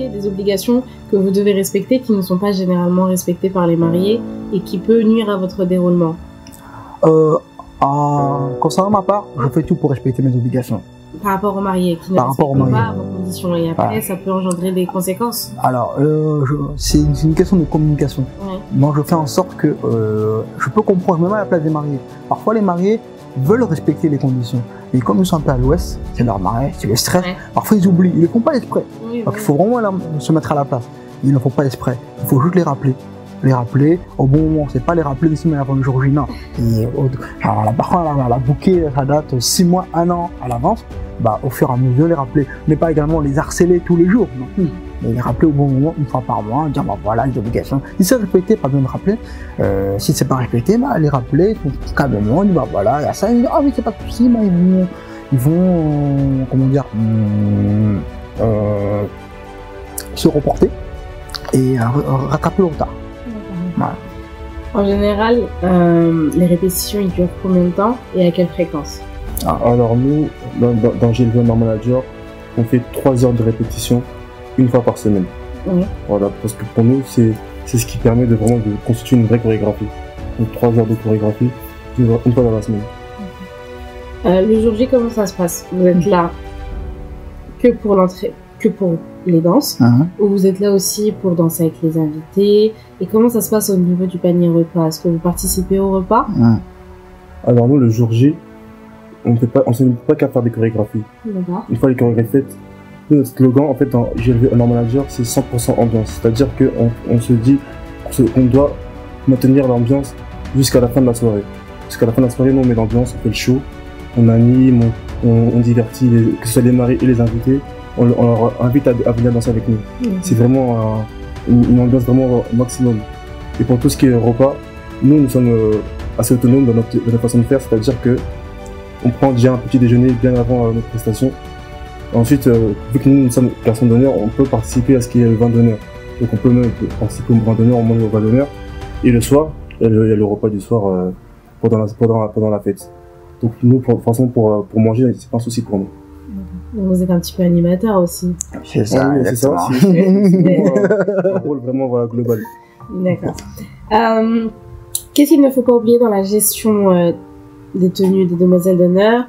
expliquer des obligations que vous devez respecter qui ne sont pas généralement respectées par les mariés et qui peut nuire à votre déroulement? Concernant ma part, je fais tout pour respecter mes obligations. Par rapport aux mariés qui ne respectent pas vos conditions, et après ça peut engendrer des conséquences. Alors, c'est une question de communication. Ouais. Moi, je fais en sorte que je peux comprendre, je me mets à la place des mariés. Parfois, les mariés veulent respecter les conditions, mais comme ils sont un peu à l'ouest, c'est leur mariage, c'est le stress. Ouais. Parfois, ils oublient, ils ne le font pas exprès. Oui, donc, il faut vraiment se mettre à la place. Ils ne font pas exprès. Il faut juste les rappeler. Les rappeler au bon moment, c'est pas les rappeler une semaine avant le jour J, non. Et parfois, la bouquet, ça date 6 mois, 1 an à l'avance. Bah, au fur et à mesure, les rappeler. Mais pas également les harceler tous les jours, non plus. Mais les rappeler au bon moment, une fois par mois, dire bah voilà les obligations. Si c'est respecté, pas besoin de rappeler. Si c'est pas respecté, bah les rappeler calmement, dire bah voilà, il y a ça, ils disent ah oui c'est pas de souci, bah, ils vont comment dire se reporter et rattraper le retard. Voilà. En général, les répétitions ils durent combien de temps et à quelle fréquence? Alors nous, dans GLV Normal Manager, on fait 3 heures de répétition une fois par semaine. Oui. Voilà, parce que pour nous, c'est ce qui permet de vraiment de constituer une vraie chorégraphie. Donc 3 heures de chorégraphie une fois dans la semaine. Le jour J, comment ça se passe? Vous êtes là que pour l'entrée, que pour les danses, ou vous êtes là aussi pour danser avec les invités? Et comment ça se passe au niveau du panier repas? Est-ce que vous participez au repas? Alors nous, le jour J, on ne se limite pas qu'à faire des chorégraphies. Une fois les chorégraphies faites, notre slogan en fait dans GLV Normal Manager, c'est 100% ambiance. C'est-à-dire qu'on se dit qu'on doit maintenir l'ambiance jusqu'à la fin de la soirée. Jusqu'à la fin de la soirée, nous on met l'ambiance, on fait le show, on anime, on divertit, que ce soit les mariés et les invités, on leur invite à venir danser avec nous. C'est vraiment une ambiance vraiment au maximum. Et pour tout ce qui est repas, nous sommes assez autonomes dans notre façon de faire, c'est-à-dire que on prend déjà un petit déjeuner bien avant notre prestation. Ensuite, vu que nous sommes personnes d'honneur, on peut participer à ce qui est le vin d'honneur. Donc on peut même participer au vin d'honneur, on mange au vin d'honneur. Et le soir, il y a le repas du soir pendant la fête. Donc nous, pour manger, c'est pas un souci pour nous. Donc vous êtes un petit peu animateur aussi. C'est ça, c'est ça. C'est un rôle vraiment global. D'accord. Qu'est-ce qu'il ne faut pas oublier dans la gestion des tenues des demoiselles d'honneur,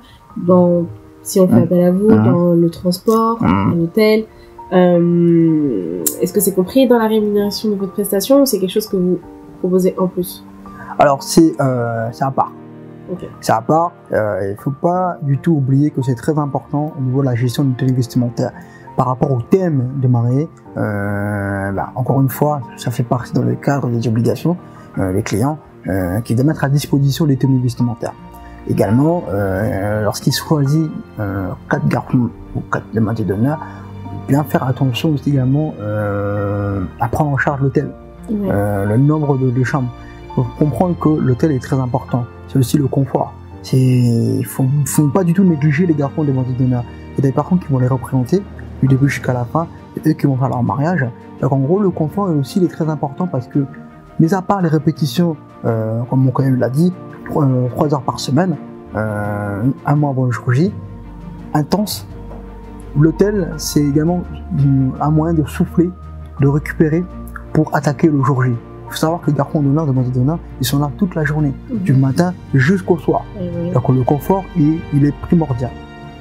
si on fait appel à vous, dans le transport, à l'hôtel? Est-ce que c'est compris dans la rémunération de votre prestation ou c'est quelque chose que vous proposez en plus? Alors c'est à part. Okay. C'est à part. Il faut pas du tout oublier que c'est très important au niveau de la gestion du tenue vestimentaire. Par rapport au thème de mariée, encore une fois, ça fait partie dans le cadre des obligations, les clients, qui doivent mettre à disposition les tenues vestimentaires. Également, lorsqu'il choisit 4 garçons ou 4 demoiselles d'honneur, bien faire attention aussi également à prendre en charge l'hôtel, le nombre de chambres. Il faut comprendre que l'hôtel est très important. C'est aussi le confort. Il faut pas du tout négliger les garçons demoiselles d'honneur. Il y a des personnes qui vont les représenter du début jusqu'à la fin, et eux qui vont faire leur mariage. Donc en gros, le confort est aussi très important parce que, mis à part les répétitions, comme mon collègue l'a dit, 3 heures par semaine, un mois avant le jour J, intense. L'hôtel, c'est également un moyen de souffler, de récupérer pour attaquer le jour J. Il faut savoir que les garçons d'honneur, demoiselles d'honneur, ils sont là toute la journée, du matin jusqu'au soir. Donc le confort, il est primordial.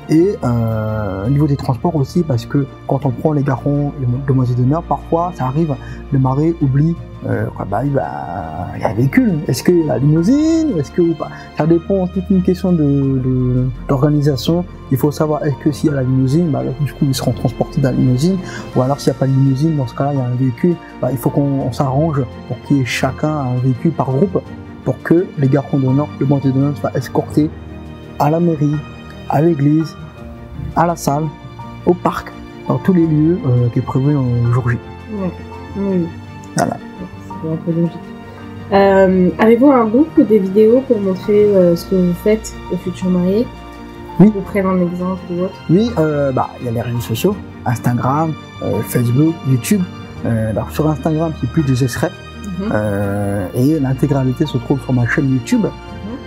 Et au niveau des transports aussi, parce que quand on prend les garçons et les demoiselles d'honneur, parfois ça arrive, le mari oublie, il y a un véhicule, est-ce qu'il y a la limousine, est-ce que ou pas. Ça dépend, c'est une question d'organisation. Il faut savoir est-ce que s'il y a la limousine, du coup ils seront transportés dans la limousine, ou alors s'il n'y a pas de limousine, dans ce cas-là il y a un véhicule, il faut qu'on s'arrange pour qu'il y ait chacun un véhicule par groupe, pour que les garçons d'honneur, les demoiselles d'honneur soient escortés à la mairie, à l'église, à la salle, au parc, dans tous les lieux qui est prévu le jour J. Oui. Voilà. C'est un peu logique. Avez-vous un book ou des vidéos pour montrer ce que vous faites aux futurs mariés? Oui. Vous prenez un exemple ou autre? Oui, il y a les réseaux sociaux, Instagram, Facebook, YouTube. Alors sur Instagram, c'est plus des extraits. Et l'intégralité se trouve sur ma chaîne YouTube.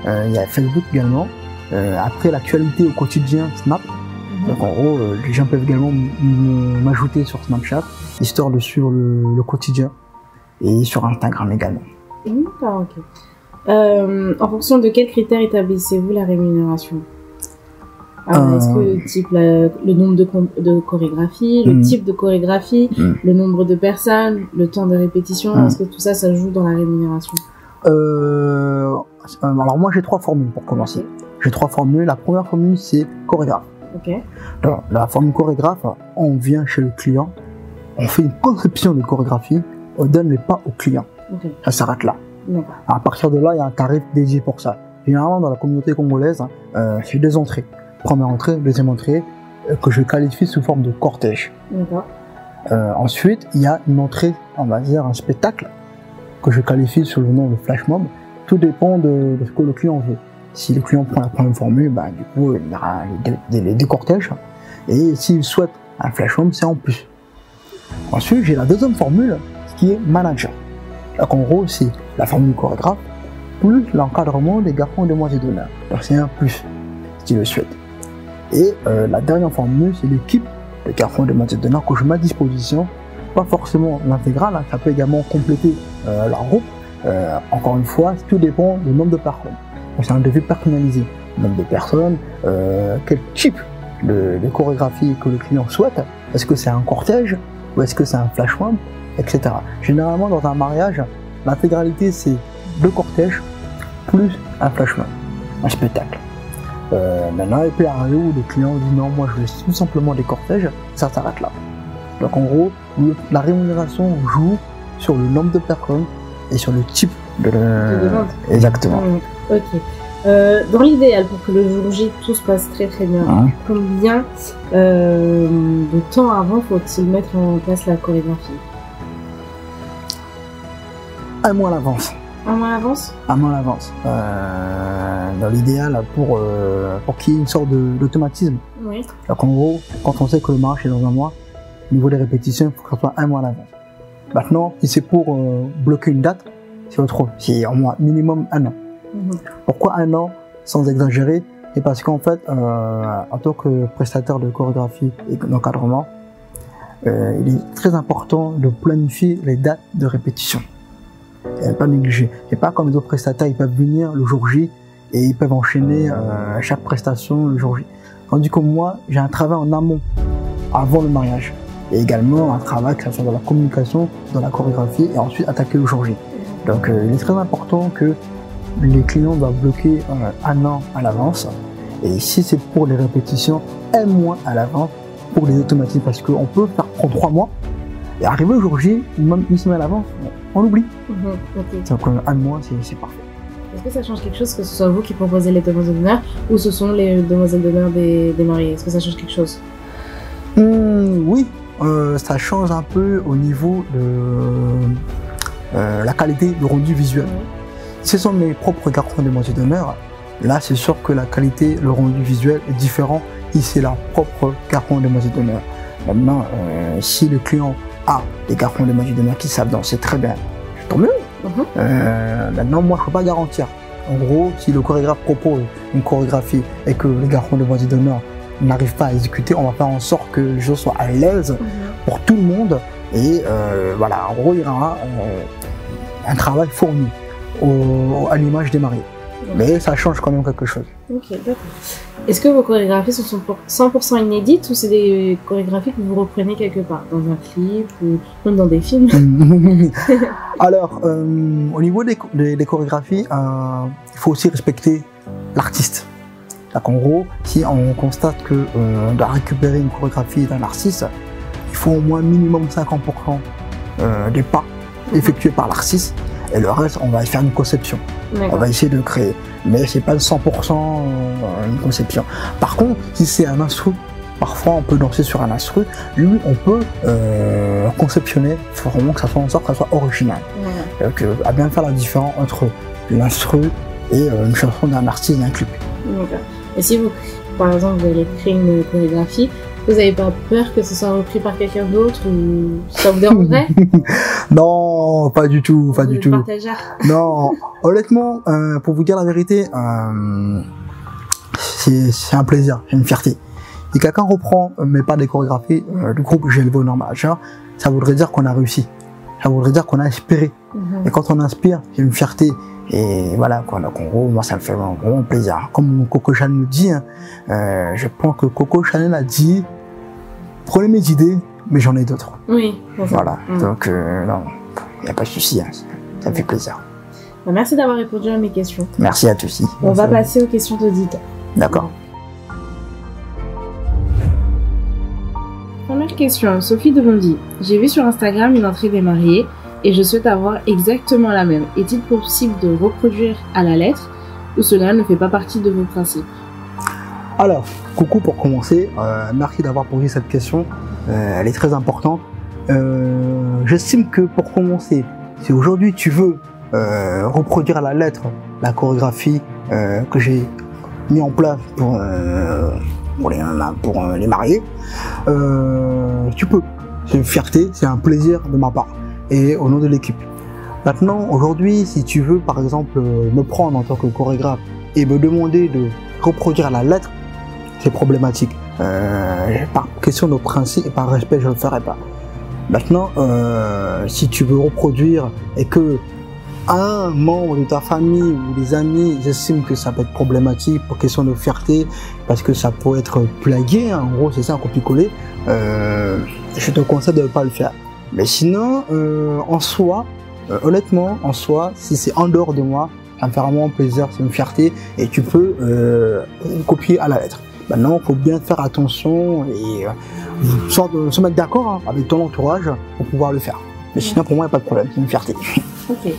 Il y a Facebook également. Après l'actualité au quotidien, Snap. Donc en gros, les gens peuvent également m'ajouter sur Snapchat, histoire de suivre le quotidien, et sur Instagram également. D'accord, ok. En fonction de quels critères établissez-vous la rémunération? Est-ce que type le nombre de chorégraphies, le type de chorégraphie, le nombre de personnes, le temps de répétition, est-ce que tout ça, ça joue dans la rémunération? Alors moi j'ai 3 formules pour commencer. Okay. J'ai 3 formules. La première formule c'est chorégraphe. Okay. Alors, la formule chorégraphe, on vient chez le client, on fait une conception de chorégraphie, on donne les pas au client. Okay. Ça s'arrête là. À partir de là, il y a un tarif dédié pour ça. Généralement dans la communauté congolaise, c'est 2 entrées. Première entrée, deuxième entrée, que je qualifie sous forme de cortège. Ensuite, il y a une entrée, on va dire un spectacle, que je qualifie sous le nom de flash mob. Tout dépend de ce que le client veut. Si le client prend la première formule, du coup, il y aura les 2 cortèges. Et s'il souhaite un flash mob, c'est en plus. Ensuite, j'ai la deuxième formule, qui est manager. Donc en gros, c'est la formule chorégraphe, plus l'encadrement des garçons et demoiselles d'honneur. Donc c'est un plus, s'il le souhaite. Et la dernière formule, c'est l'équipe de garçons et demoiselles d'honneur que je mets à disposition. Pas forcément l'intégrale, ça peut également compléter leur groupe. Encore une fois, tout dépend du nombre de personnes. C'est un devis personnalisé. Nombre de personnes, quel type de chorégraphie que le client souhaite. Est-ce que c'est un cortège ou est-ce que c'est un flash mob, etc. Généralement, dans un mariage, l'intégralité c'est 2 cortèges plus un flash mob, un spectacle. Maintenant, il peut arriver où le client dit non, moi je veux tout simplement des cortèges, ça s'arrête là. Donc en gros, la rémunération joue sur le nombre de personnes et sur le type de demande. Exactement. Ok. Dans l'idéal, pour que le jour J tout se passe très très bien, combien de temps avant faut-il mettre en place la chorégraphie? 1 mois à l'avance. 1 mois à l'avance? 1 mois à l'avance. Dans l'idéal, pour qu'il y ait une sorte d'automatisme. Oui. Donc en gros, quand on sait que le mariage est dans 1 mois, au niveau des répétitions, il faut que ce soit 1 mois à l'avance. Maintenant, si c'est pour bloquer une date, c'est autre chose. C'est en mois minimum 1 an. Pourquoi 1 an sans exagérer? C'est parce qu'en fait, en tant que prestataire de chorégraphie et d'encadrement, il est très important de planifier les dates de répétition. Et pas négliger. C'est pas comme les autres prestataires, ils peuvent venir le jour J et ils peuvent enchaîner chaque prestation le jour J. Tandis que moi, j'ai un travail en amont, avant le mariage. Et également un travail, que ce soit dans la communication, dans la chorégraphie et ensuite attaquer le jour J. Donc il est très important que les clients doivent bloquer 1 an à l'avance. Et si c'est pour les répétitions, 1 mois à l'avance pour les automatismes. Parce qu'on peut faire prendre 3 mois et arriver au jour J, ou même 1 semaine à l'avance, on l'oublie. Okay. Donc 1 mois, c'est parfait. Est-ce que ça change quelque chose que ce soit vous qui proposez les demoiselles d'honneur ou ce sont les demoiselles d'honneur des mariés? Est-ce que ça change quelque chose? Oui, ça change un peu au niveau de la qualité de rendu visuel. Si ce sont mes propres garçons et demoiselles d'honneur, là c'est sûr que la qualité, le rendu visuel est différent si c'est leur propre garçon et demoiselles d'honneur. Maintenant, si le client a des garçons et demoiselles d'honneur qui savent danser très bien, tant mieux. Maintenant, moi je peux pas garantir. En gros, si le chorégraphe propose une chorégraphie et que les garçons et demoiselles d'honneur n'arrivent pas à exécuter, on va faire en sorte que le jeu soit à l'aise pour tout le monde. Et voilà, en gros, il y aura un travail fourni à l'image des mariés. Mais ça change quand même quelque chose. Ok, d'accord. Est-ce que vos chorégraphies sont 100% inédites ou c'est des chorégraphies que vous reprenez quelque part, dans un clip ou même dans des films? Alors, au niveau des chorégraphies, il faut aussi respecter l'artiste. En gros, si on constate qu'on doit récupérer une chorégraphie d'un artiste, il faut au moins minimum 50% des pas effectués par l'artiste. Et le reste, on va faire une conception. On va essayer de créer. Mais c'est pas 100% une conception. Par contre, si c'est un instru, parfois on peut danser sur un instru. Lui, on peut conceptionner, vraiment que ça soit en sorte que ça soit original. Donc, à bien faire la différence entre l'instru et une chanson d'un artiste, d'un clip. Et si vous, par exemple, vous allez créer une chorégraphie, vous n'avez pas peur que ce soit repris par quelqu'un d'autre ou ça vous dérangerait? Non, pas du tout, pas du tout. Partageur. Non, honnêtement, pour vous dire la vérité, c'est un plaisir, c'est une fierté. Si quelqu'un reprend mais pas des chorégraphies du groupe J'ai élevé au normal majeur, ça voudrait dire qu'on a réussi. Ça voudrait dire qu'on a inspiré. Et quand on inspire, il y a une fierté. Et voilà, quoi. Donc, en gros, moi, ça me fait vraiment plaisir. Comme Coco Chanel nous dit, je pense que Coco Chanel a dit, prenez mes idées, mais j'en ai d'autres. Oui. Voilà. Donc, non, il n'y a pas de souci. Hein. Ça me fait plaisir. Merci d'avoir répondu à mes questions. Merci à tous aussi. On va passer aux questions d'auditeurs. D'accord. Première question, Sophie Demondi. J'ai vu sur Instagram une entrée des mariés et je souhaite avoir exactement la même. Est-il possible de reproduire à la lettre ou cela ne fait pas partie de vos principes? Alors, coucou pour commencer. Merci d'avoir posé cette question. Elle est très importante. J'estime que pour commencer, si aujourd'hui tu veux reproduire à la lettre la chorégraphie que j'ai mis en place pour les mariés, tu peux. C'est une fierté, c'est un plaisir de ma part et au nom de l'équipe. Maintenant, aujourd'hui, si tu veux par exemple me prendre en tant que chorégraphe et me demander de reproduire à la lettre, c'est problématique. Par question de principe et par respect, je ne le ferai pas. Maintenant, si tu veux reproduire et que un membre de ta famille ou des amis, j'estime que ça peut être problématique pour question de fierté, parce que ça peut être plagié, hein, en gros c'est ça, un copier-coller, je te conseille de ne pas le faire. Mais sinon, en soi, honnêtement, en soi, si c'est en dehors de moi, ça me fait vraiment plaisir, c'est une fierté, et tu peux copier à la lettre. Maintenant, il faut bien faire attention et se mettre d'accord hein, avec ton entourage pour pouvoir le faire. Mais sinon, pour moi, il n'y a pas de problème, c'est une fierté. Ok.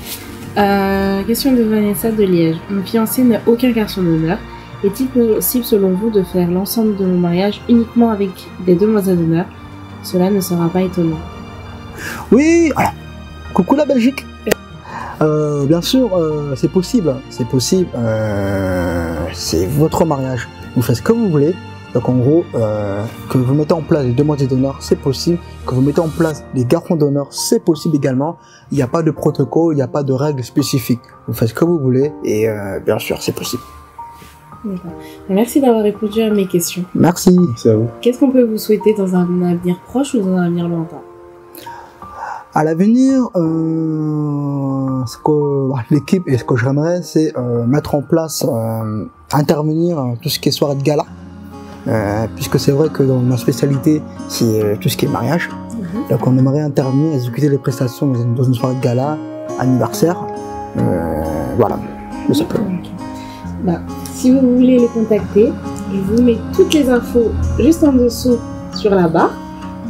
Question de Vanessa de Liège. Mon fiancé n'a aucun garçon d'honneur. Est-il possible selon vous de faire l'ensemble de mon mariage uniquement avec des demoiselles d'honneur? Cela ne sera pas étonnant. Oui, alors, coucou la Belgique. Bien sûr, c'est possible. C'est possible. C'est votre mariage. Vous faites ce que vous voulez. Donc en gros, que vous mettez en place des demoiselles d'honneur, c'est possible. Que vous mettez en place des garçons d'honneur, c'est possible également. Il n'y a pas de protocole, il n'y a pas de règles spécifiques. Vous faites ce que vous voulez et bien sûr, c'est possible. D'accord. Merci d'avoir répondu à mes questions. Merci. Merci à vous. Qu'est-ce qu'on peut vous souhaiter dans un avenir proche ou dans un avenir lointain? À l'avenir, ce que l'équipe et ce que j'aimerais, c'est mettre en place, intervenir tout ce qui est soirée de gala. Puisque c'est vrai que dans ma spécialité, c'est tout ce qui est mariage. Donc on aimerait intervenir, exécuter les prestations dans une soirée de gala, anniversaire. Voilà, tout simplement. Bah, si vous voulez les contacter, je vous mets toutes les infos juste en dessous sur la barre.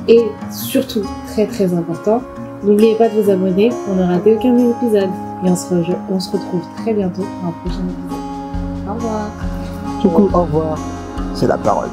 Et surtout, très très important, n'oubliez pas de vous abonner pour ne rater aucun épisode. Et on se retrouve très bientôt pour un prochain épisode. Au revoir. Du coup, au revoir. C'est la parole.